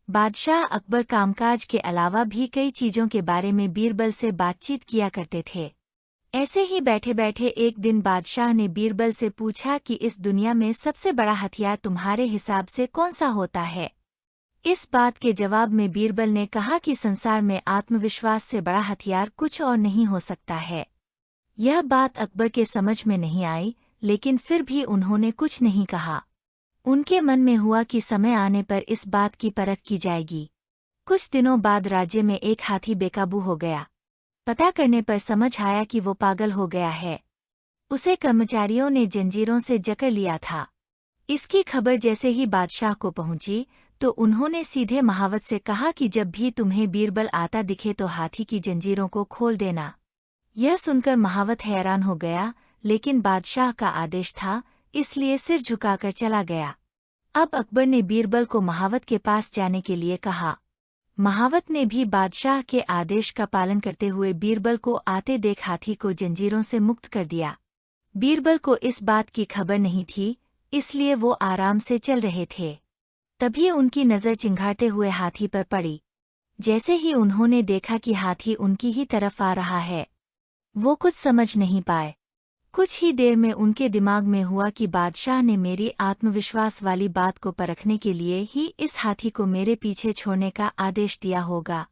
बादशाह अकबर कामकाज के अलावा भी कई चीजों के बारे में बीरबल से बातचीत किया करते थे। ऐसे ही बैठे बैठे एक दिन बादशाह ने बीरबल से पूछा कि इस दुनिया में सबसे बड़ा हथियार तुम्हारे हिसाब से कौन सा होता है। इस बात के जवाब में बीरबल ने कहा कि संसार में आत्मविश्वास से बड़ा हथियार कुछ और नहीं हो सकता है। यह बात अकबर के समझ में नहीं आई, लेकिन फिर भी उन्होंने कुछ नहीं कहा। उनके मन में हुआ कि समय आने पर इस बात की परख की जाएगी। कुछ दिनों बाद राज्य में एक हाथी बेकाबू हो गया। पता करने पर समझ आया कि वो पागल हो गया है। उसे कर्मचारियों ने जंजीरों से जकड़ लिया था। इसकी खबर जैसे ही बादशाह को पहुंची तो उन्होंने सीधे महावत से कहा कि जब भी तुम्हें बीरबल आता दिखे तो हाथी की जंजीरों को खोल देना। यह सुनकर महावत हैरान हो गया, लेकिन बादशाह का आदेश था, इसलिए सिर झुकाकर चला गया। अब अकबर ने बीरबल को महावत के पास जाने के लिए कहा। महावत ने भी बादशाह के आदेश का पालन करते हुए बीरबल को आते देख हाथी को जंजीरों से मुक्त कर दिया। बीरबल को इस बात की खबर नहीं थी, इसलिए वो आराम से चल रहे थे। तभी उनकी नज़र चिंघाड़ते हुए हाथी पर पड़ी। जैसे ही उन्होंने देखा कि हाथी उनकी ही तरफ आ रहा है, वो कुछ समझ नहीं पाए। कुछ ही देर में उनके दिमाग में हुआ कि बादशाह ने मेरी आत्मविश्वास वाली बात को परखने के लिए ही इस हाथी को मेरे पीछे छोड़ने का आदेश दिया होगा।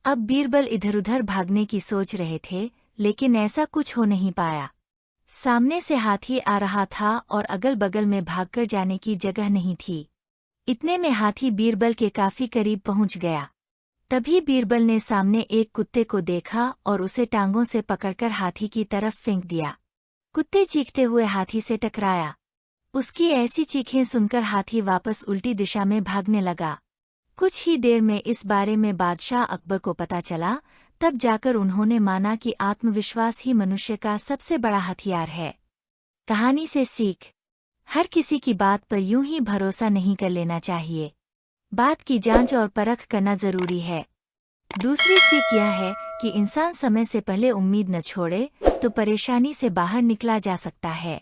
अब बीरबल इधर-उधर भागने की सोच रहे थे, लेकिन ऐसा कुछ हो नहीं पाया। सामने से हाथी आ रहा था और अगल-बगल में भागकर जाने की जगह नहीं थी। इतने में हाथी बीरबल के काफी करीब पहुंच गया। तभी बीरबल ने सामने एक कुत्ते को देखा और उसे टांगों से पकड़कर हाथी की तरफ फेंक दिया। कुत्ते चीखते हुए हाथी से टकराया। उसकी ऐसी चीखें सुनकर हाथी वापस उल्टी दिशा में भागने लगा। कुछ ही देर में इस बारे में बादशाह अकबर को पता चला, तब जाकर उन्होंने माना कि आत्मविश्वास ही मनुष्य का सबसे बड़ा हथियार है। कहानी से सीख: हर किसी की बात पर यूं ही भरोसा नहीं कर लेना चाहिए। बात की जांच और परख करना जरूरी है। दूसरी सीख यह है कि इंसान समय से पहले उम्मीद न छोड़े तो परेशानी से बाहर निकला जा सकता है।